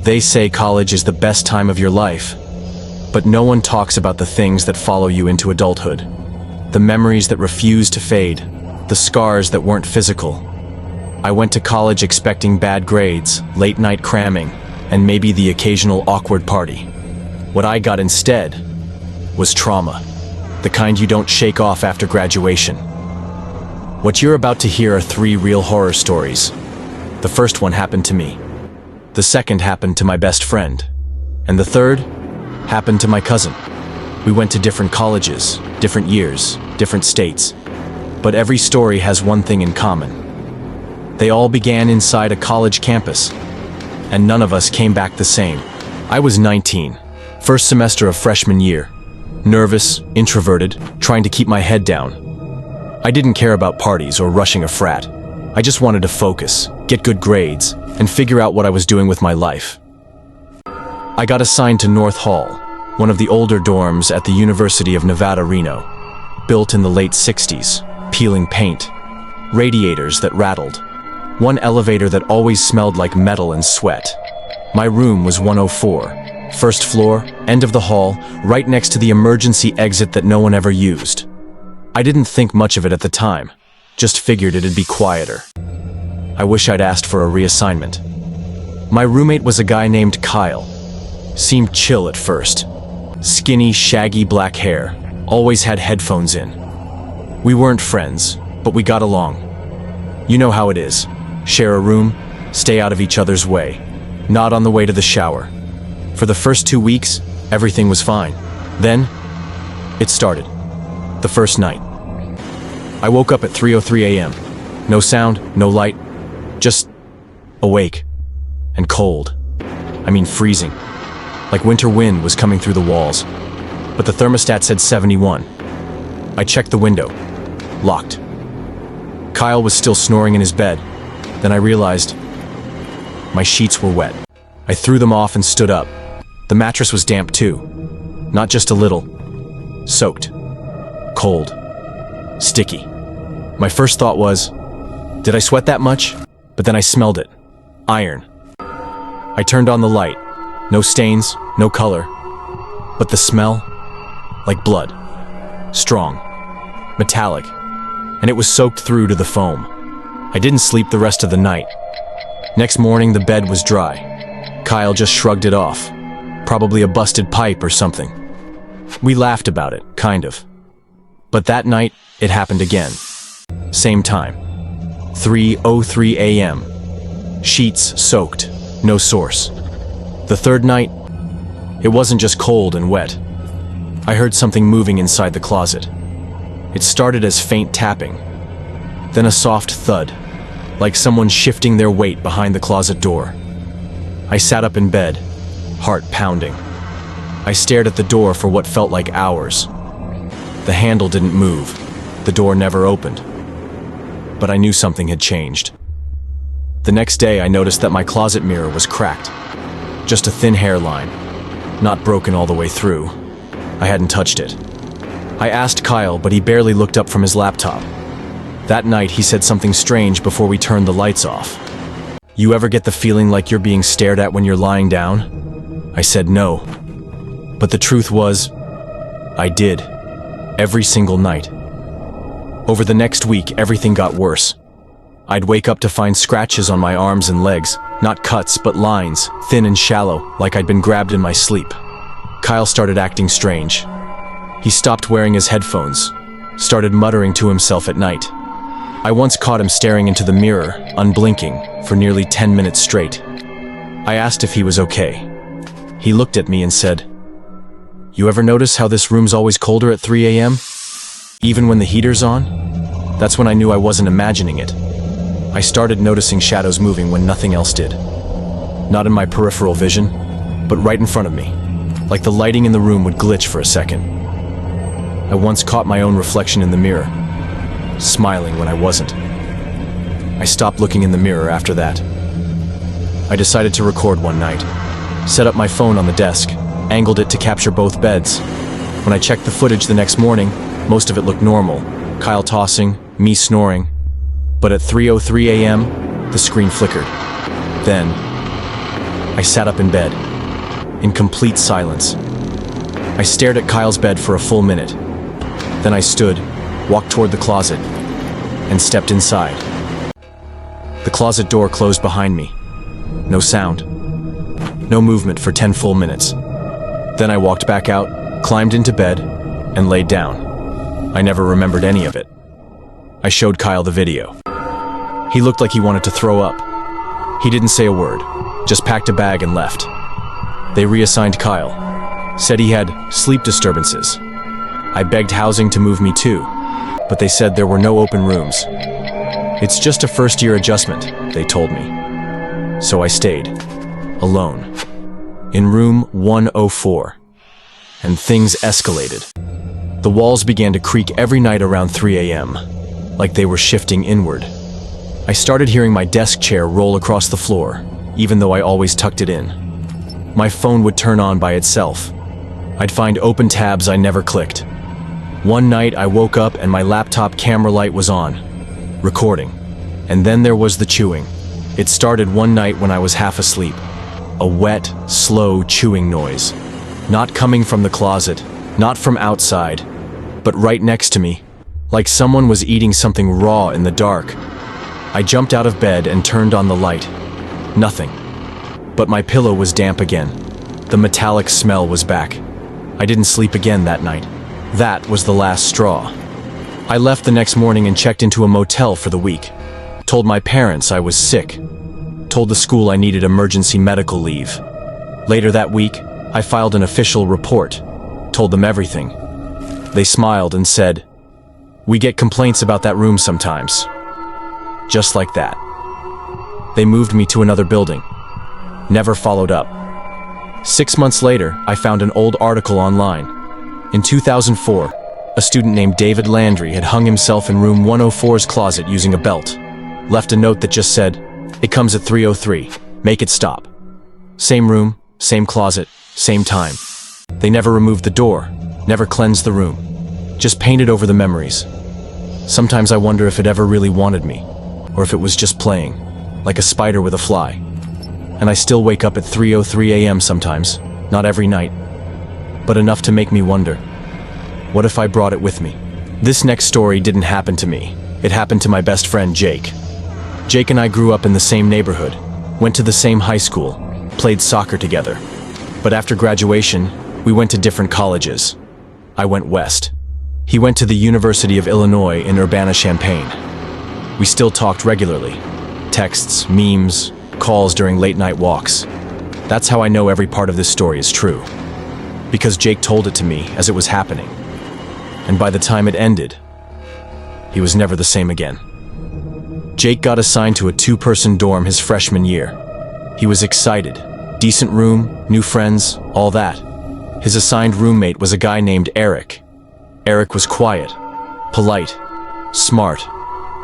They say college is the best time of your life, but no one talks about the things that follow you into adulthood. The memories that refuse to fade, the scars that weren't physical. I went to college expecting bad grades, late-night cramming, and maybe the occasional awkward party. What I got instead was trauma, the kind you don't shake off after graduation. What you're about to hear are 3 real horror stories. The first one happened to me. The second happened to my best friend. And the third happened to my cousin. We went to different colleges, different years, different states. But every story has one thing in common. They all began inside a college campus, and none of us came back the same. I was 19, first semester of freshman year. Nervous, introverted, trying to keep my head down. I didn't care about parties or rushing a frat. I just wanted to focus, get good grades, and figure out what I was doing with my life. I got assigned to North Hall, one of the older dorms at the University of Nevada, Reno. Built in the late 60s, peeling paint, radiators that rattled, one elevator that always smelled like metal and sweat. My room was 104, first floor, end of the hall, right next to the emergency exit that no one ever used. I didn't think much of it at the time, just figured it'd be quieter. I wish I'd asked for a reassignment. My roommate was a guy named Kyle. Seemed chill at first. Skinny, shaggy black hair, always had headphones in. We weren't friends, but we got along. You know how it is. Share a room, stay out of each other's way, not on the way to the shower. For the first 2 weeks, everything was fine. Then, it started. The first night. I woke up at 3:03 a.m. No sound, no light, just awake. And cold. I mean freezing. Like winter wind was coming through the walls. But the thermostat said 71. I checked the window. Locked. Kyle was still snoring in his bed. Then I realized my sheets were wet. I threw them off and stood up. The mattress was damp too. Not just a little. Soaked. Cold. Sticky. My first thought was, did I sweat that much? But then I smelled it. Iron. I turned on the light. No stains, no color. But the smell? Like blood. Strong. Metallic. And it was soaked through to the foam. I didn't sleep the rest of the night. Next morning, the bed was dry. Kyle just shrugged it off. Probably a busted pipe or something. We laughed about it, kind of. But that night, it happened again. Same time. 3:03 a.m. Sheets soaked. No source. The third night, it wasn't just cold and wet. I heard something moving inside the closet. It started as faint tapping, then a soft thud, like someone shifting their weight behind the closet door. I sat up in bed, heart pounding. I stared at the door for what felt like hours. The handle didn't move. The door never opened. But I knew something had changed. The next day, I noticed that my closet mirror was cracked. Just a thin hairline, not broken all the way through. I hadn't touched it. I asked Kyle, but he barely looked up from his laptop. That night, he said something strange before we turned the lights off. You ever get the feeling like you're being stared at when you're lying down? I said no. But the truth was, I did. Every single night. Over the next week, everything got worse. I'd wake up to find scratches on my arms and legs, not cuts, but lines, thin and shallow, like I'd been grabbed in my sleep. Kyle started acting strange. He stopped wearing his headphones, started muttering to himself at night. I once caught him staring into the mirror, unblinking, for nearly 10 minutes straight. I asked if he was okay. He looked at me and said, "You ever notice how this room's always colder at 3 a.m.? Even when the heater's on?" That's when I knew I wasn't imagining it. I started noticing shadows moving when nothing else did. Not in my peripheral vision, but right in front of me, like the lighting in the room would glitch for a second. I once caught my own reflection in the mirror, smiling when I wasn't. I stopped looking in the mirror after that. I decided to record one night, set up my phone on the desk, angled it to capture both beds. When I checked the footage the next morning, most of it looked normal. Kyle tossing, me snoring. But at 3:03 a.m., the screen flickered. Then, I sat up in bed, in complete silence. I stared at Kyle's bed for a full minute. Then I stood, walked toward the closet, and stepped inside. The closet door closed behind me. No sound. No movement for 10 full minutes. Then I walked back out, climbed into bed, and laid down. I never remembered any of it. I showed Kyle the video. He looked like he wanted to throw up. He didn't say a word, just packed a bag and left. They reassigned Kyle, said he had sleep disturbances. I begged housing to move me too, but they said there were no open rooms. It's just a first-year adjustment, they told me. So I stayed, alone, in room 104. And things escalated. The walls began to creak every night around 3 a.m., like they were shifting inward. I started hearing my desk chair roll across the floor, even though I always tucked it in. My phone would turn on by itself. I'd find open tabs I never clicked. One night I woke up and my laptop camera light was on, recording. And then there was the chewing. It started one night when I was half asleep. A wet, slow chewing noise. Not coming from the closet, not from outside, but right next to me, like someone was eating something raw in the dark. I jumped out of bed and turned on the light. Nothing. But my pillow was damp again. The metallic smell was back. I didn't sleep again that night. That was the last straw. I left the next morning and checked into a motel for the week. Told my parents I was sick. Told the school I needed emergency medical leave. Later that week, I filed an official report. Told them everything. They smiled and said, "We get complaints about that room sometimes." Just like that. They moved me to another building. Never followed up. 6 months later, I found an old article online. In 2004, a student named David Landry had hung himself in room 104's closet using a belt. Left a note that just said, "It comes at 3:03. Make it stop." Same room, same closet, same time. They never removed the door, never cleansed the room. Just painted over the memories. Sometimes I wonder if it ever really wanted me, or if it was just playing, like a spider with a fly. And I still wake up at 3:03 a.m. sometimes, not every night, but enough to make me wonder, what if I brought it with me? This next story didn't happen to me. It happened to my best friend, Jake. Jake and I grew up in the same neighborhood, went to the same high school, played soccer together. But after graduation, we went to different colleges. I went west. He went to the University of Illinois in Urbana-Champaign. We still talked regularly. Texts, memes, calls during late-night walks. That's how I know every part of this story is true. Because Jake told it to me as it was happening. And by the time it ended, he was never the same again. Jake got assigned to a 2-person dorm his freshman year. He was excited. Decent room, new friends, all that. His assigned roommate was a guy named Eric. Eric was quiet, polite, smart,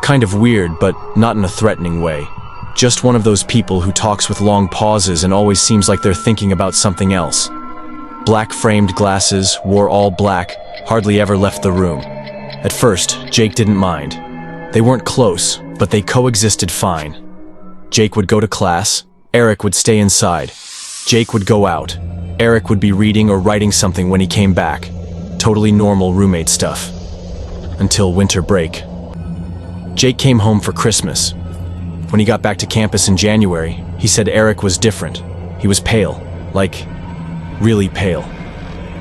kind of weird, but not in a threatening way. Just one of those people who talks with long pauses and always seems like they're thinking about something else. Black-framed glasses, wore all black, hardly ever left the room. At first, Jake didn't mind. They weren't close, but they coexisted fine. Jake would go to class, Eric would stay inside. Jake would go out. Eric would be reading or writing something when he came back. Totally normal roommate stuff. Until winter break. Jake came home for Christmas. When he got back to campus in January, he said Eric was different. He was pale, like, really pale.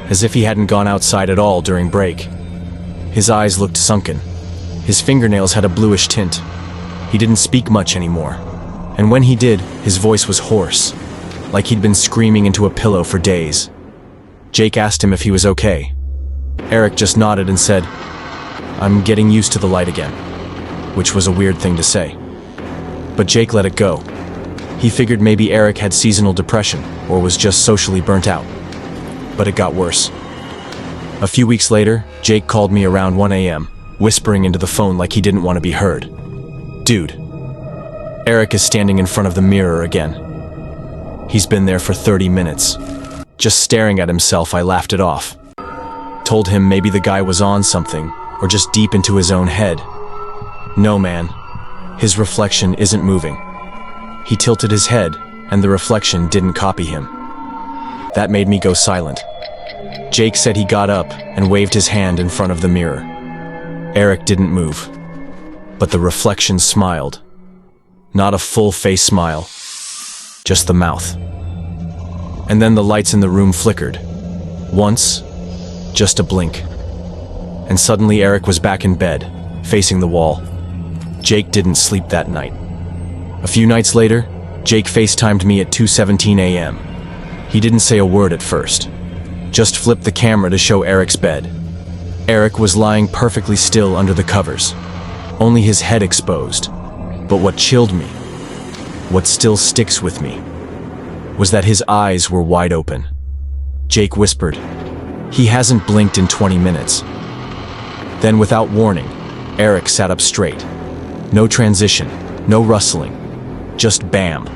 As if he hadn't gone outside at all during break. His eyes looked sunken. His fingernails had a bluish tint. He didn't speak much anymore. And when he did, his voice was hoarse, like he'd been screaming into a pillow for days. Jake asked him if he was okay. Eric just nodded and said, "I'm getting used to the light again," which was a weird thing to say. But Jake let it go. He figured maybe Eric had seasonal depression or was just socially burnt out. But it got worse. A few weeks later, Jake called me around 1 a.m., whispering into the phone like he didn't want to be heard. "Dude, Eric is standing in front of the mirror again. He's been there for 30 minutes. Just staring at himself, I laughed it off. Told him maybe the guy was on something, or just deep into his own head. No, man. His reflection isn't moving. He tilted his head, and the reflection didn't copy him. That made me go silent. Jake said he got up and waved his hand in front of the mirror. Eric didn't move, but the reflection smiled. Not a full-face smile, just the mouth. And then the lights in the room flickered. Once, just a blink. And suddenly Eric was back in bed, facing the wall. Jake didn't sleep that night. A few nights later, Jake FaceTimed me at 2:17 a.m. He didn't say a word at first, just flipped the camera to show Eric's bed. Eric was lying perfectly still under the covers, only his head exposed. But what chilled me, what still sticks with me, was that his eyes were wide open. Jake whispered, "He hasn't blinked in 20 minutes." Then, without warning, Eric sat up straight. No transition, no rustling, just bam,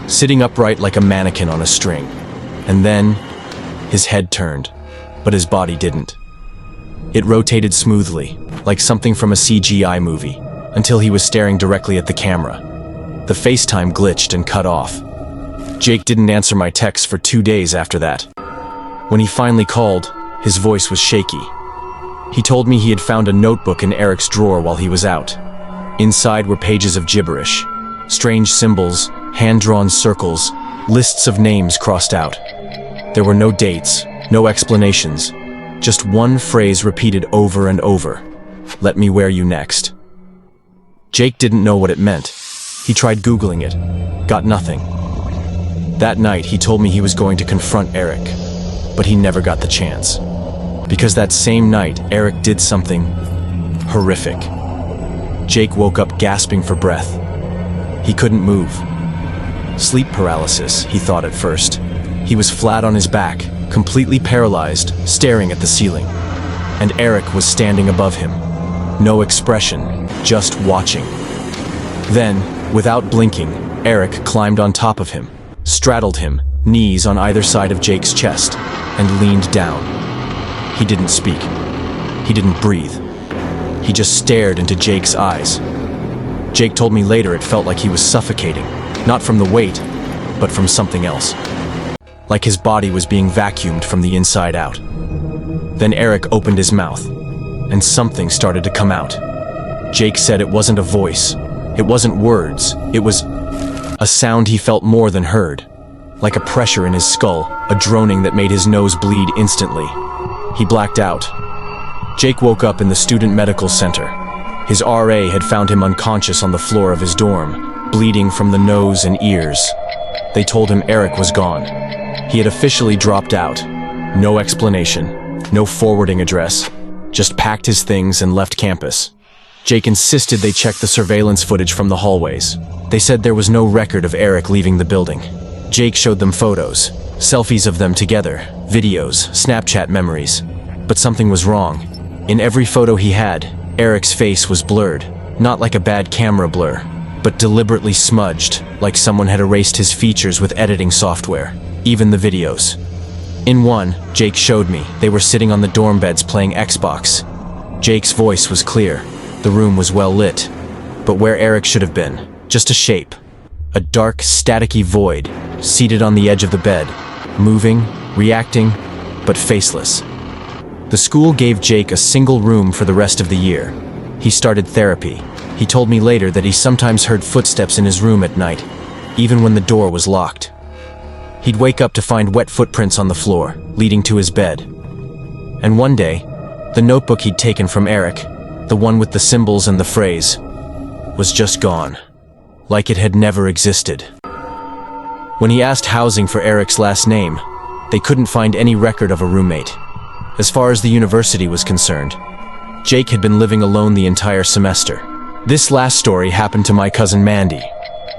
sitting upright like a mannequin on a string. And then, his head turned, but his body didn't. It rotated smoothly, like something from a CGI movie, until he was staring directly at the camera. The FaceTime glitched and cut off. Jake didn't answer my texts for 2 days after that. When he finally called, his voice was shaky. He told me he had found a notebook in Eric's drawer while he was out. Inside were pages of gibberish, strange symbols, hand-drawn circles, lists of names crossed out. There were no dates, no explanations, just one phrase repeated over and over: "Let me wear you next." Jake didn't know what it meant. He tried Googling it, got nothing. That night, he told me he was going to confront Eric, but he never got the chance. Because that same night, Eric did something horrific. Jake woke up gasping for breath. He couldn't move. Sleep paralysis, he thought at first. He was flat on his back, completely paralyzed, staring at the ceiling. And Eric was standing above him. No expression, just watching. Then, without blinking, Eric climbed on top of him, straddled him, knees on either side of Jake's chest, and leaned down. He didn't speak. He didn't breathe. He just stared into Jake's eyes. Jake told me later it felt like he was suffocating, not from the weight, but from something else. Like his body was being vacuumed from the inside out. Then Eric opened his mouth, and something started to come out. Jake said it wasn't a voice, it wasn't words, it was a sound he felt more than heard. Like a pressure in his skull, a droning that made his nose bleed instantly. He blacked out. Jake woke up in the student medical center. His RA had found him unconscious on the floor of his dorm, bleeding from the nose and ears. They told him Eric was gone. He had officially dropped out. No explanation, no forwarding address, just packed his things and left campus. Jake insisted they check the surveillance footage from the hallways. They said there was no record of Eric leaving the building. Jake showed them photos, selfies of them together, videos, Snapchat memories. But something was wrong. In every photo he had, Eric's face was blurred, not like a bad camera blur, but deliberately smudged, like someone had erased his features with editing software, even the videos. In one, Jake showed me, they were sitting on the dorm beds playing Xbox. Jake's voice was clear, the room was well lit, but where Eric should have been, just a shape. A dark, staticky void, seated on the edge of the bed, moving, reacting, but faceless. The school gave Jake a single room for the rest of the year. He started therapy. He told me later that he sometimes heard footsteps in his room at night, even when the door was locked. He'd wake up to find wet footprints on the floor, leading to his bed. And one day, the notebook he'd taken from Eric, the one with the symbols and the phrase, was just gone, like it had never existed. When he asked housing for Eric's last name, they couldn't find any record of a roommate. As far as the university was concerned, Jake had been living alone the entire semester. This last story happened to my cousin Mandy.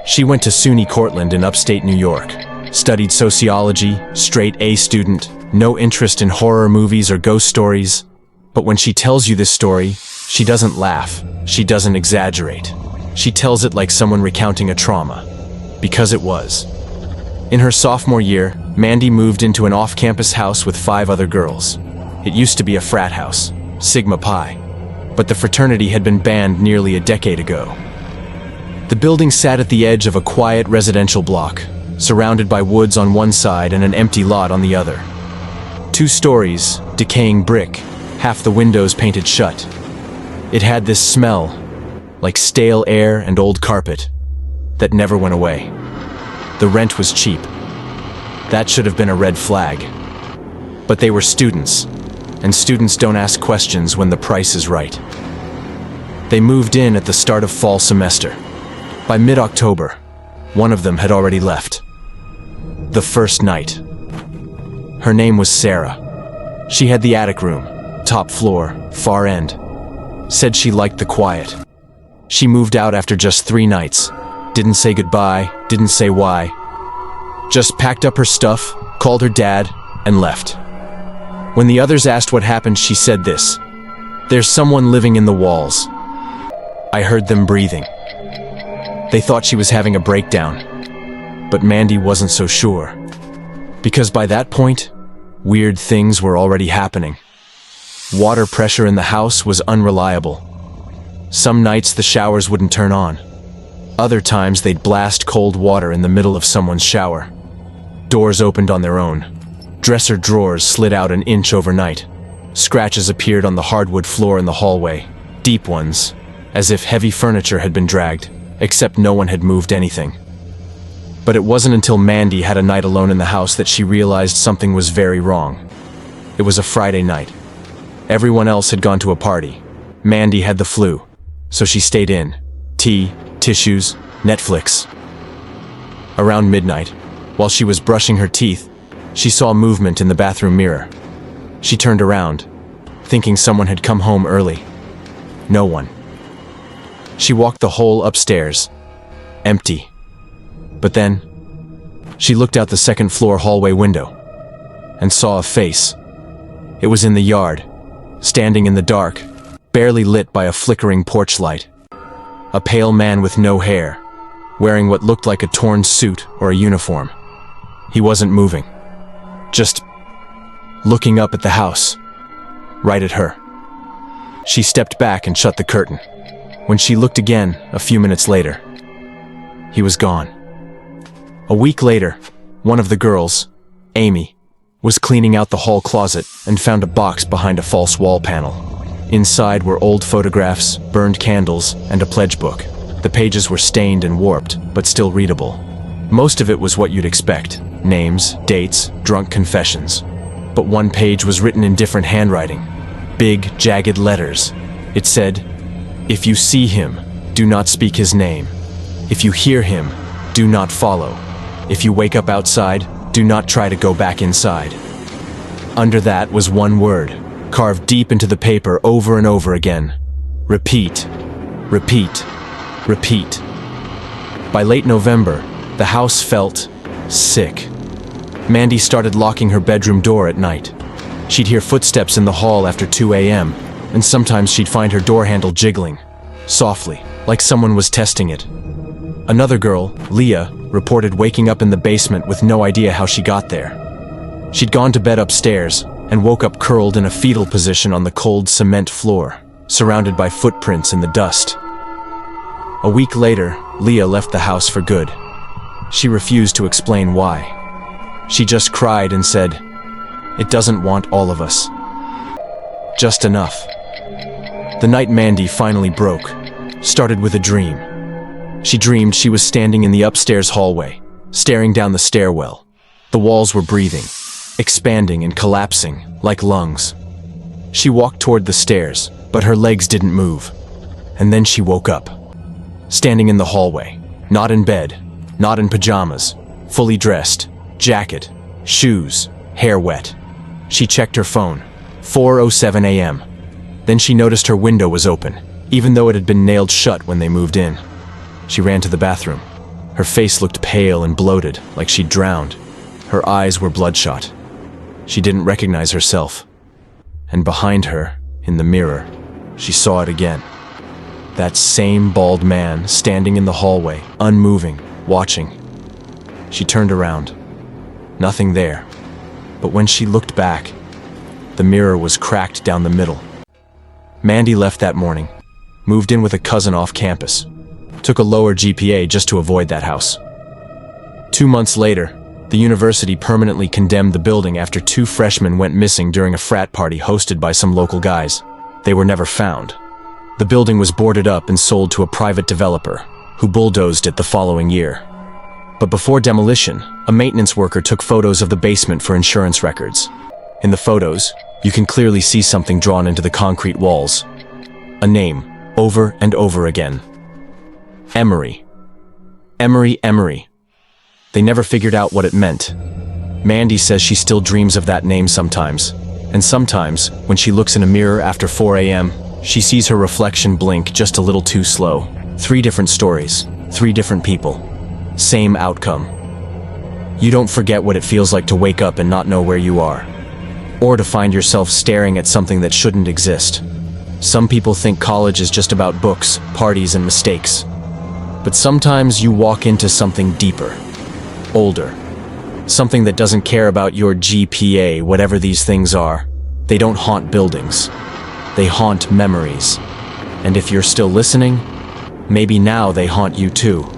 She went to SUNY Cortland in upstate New York, studied sociology, straight A student, no interest in horror movies or ghost stories. But when she tells you this story, she doesn't laugh, she doesn't exaggerate. She tells it like someone recounting a trauma, because it was. In her sophomore year, Mandy moved into an off-campus house with 5 other girls. It used to be a frat house, Sigma Pi, but the fraternity had been banned nearly a decade ago. The building sat at the edge of a quiet residential block, surrounded by woods on one side and an empty lot on the other. 2 stories, decaying brick, half the windows painted shut. It had this smell, like stale air and old carpet, that never went away. The rent was cheap. That should have been a red flag. But they were students, and students don't ask questions when the price is right. They moved in at the start of fall semester. By mid-October, one of them had already left. The first night. Her name was Sarah. She had the attic room, top floor, far end. Said she liked the quiet. She moved out after just 3 nights. Didn't say goodbye, didn't say why. Just packed up her stuff, called her dad, and left. When the others asked what happened, she said this: "There's someone living in the walls." I heard them breathing. They thought she was having a breakdown. But Mandy wasn't so sure. Because by that point, weird things were already happening. Water pressure in the house was unreliable. Some nights the showers wouldn't turn on. Other times they'd blast cold water in the middle of someone's shower. Doors opened on their own. Dresser drawers slid out an inch overnight. Scratches appeared on the hardwood floor in the hallway. Deep ones, as if heavy furniture had been dragged, except no one had moved anything. But it wasn't until Mandy had a night alone in the house that she realized something was very wrong. It was a Friday night. Everyone else had gone to a party. Mandy had the flu, so she stayed in. Tea, tissues, Netflix. Around midnight, while she was brushing her teeth, she saw movement in the bathroom mirror. She turned around, thinking someone had come home early. No one. She walked the whole upstairs. Empty. But then, she looked out the second-floor hallway window and saw a face. It was in the yard, standing in the dark, barely lit by a flickering porch light. A pale man with no hair, wearing what looked like a torn suit or a uniform. He wasn't moving, just looking up at the house, right at her. She stepped back and shut the curtain. When she looked again, a few minutes later, he was gone. A week later, one of the girls, Amy, was cleaning out the hall closet and found a box behind a false wall panel. Inside were old photographs, burned candles, and a pledge book. The pages were stained and warped, but still readable. Most of it was what you'd expect: names, dates, drunk confessions. But one page was written in different handwriting. Big, jagged letters. It said, "If you see him, do not speak his name. If you hear him, do not follow. If you wake up outside, do not try to go back inside." Under that was one word, carved deep into the paper over and over again. Repeat, repeat, repeat. By late November, the house felt sick. Mandy started locking her bedroom door at night. She'd hear footsteps in the hall after 2 a.m., and sometimes she'd find her door handle jiggling, softly, like someone was testing it. Another girl, Leah, reported waking up in the basement with no idea how she got there. She'd gone to bed upstairs and woke up curled in a fetal position on the cold cement floor, surrounded by footprints in the dust. A week later, Leah left the house for good. She refused to explain why. She just cried and said, "It doesn't want all of us. Just enough." The night Mandy finally broke started with a dream. She dreamed she was standing in the upstairs hallway, staring down the stairwell. The walls were breathing, expanding and collapsing like lungs. She walked toward the stairs, but her legs didn't move. And then she woke up, standing in the hallway, not in bed, not in pajamas, fully dressed, jacket, shoes, hair wet. She checked her phone, 4:07 a.m. Then she noticed her window was open, even though it had been nailed shut when they moved in. She ran to the bathroom. Her face looked pale and bloated, like she'd drowned. Her eyes were bloodshot. She didn't recognize herself. And behind her, in the mirror, she saw it again. That same bald man standing in the hallway, unmoving, watching. She turned around. Nothing there. But when she looked back, the mirror was cracked down the middle. Mandy left that morning, moved in with a cousin off campus, took a lower GPA just to avoid that house. 2 months later, the university permanently condemned the building after 2 freshmen went missing during a frat party hosted by some local guys. They were never found. The building was boarded up and sold to a private developer, who bulldozed it the following year. But before demolition, a maintenance worker took photos of the basement for insurance records. In the photos, you can clearly see something drawn into the concrete walls. A name, over and over again. Emory. Emory, Emory. They never figured out what it meant. Mandy says she still dreams of that name sometimes. And sometimes, when she looks in a mirror after 4 a.m., she sees her reflection blink just a little too slow. 3 different stories, 3 different people. Same outcome. You don't forget what it feels like to wake up and not know where you are. Or to find yourself staring at something that shouldn't exist. Some people think college is just about books, parties, and mistakes. But sometimes you walk into something deeper. Older. Something that doesn't care about your GPA, whatever these things are. They don't haunt buildings. They haunt memories. And if you're still listening, maybe now they haunt you too.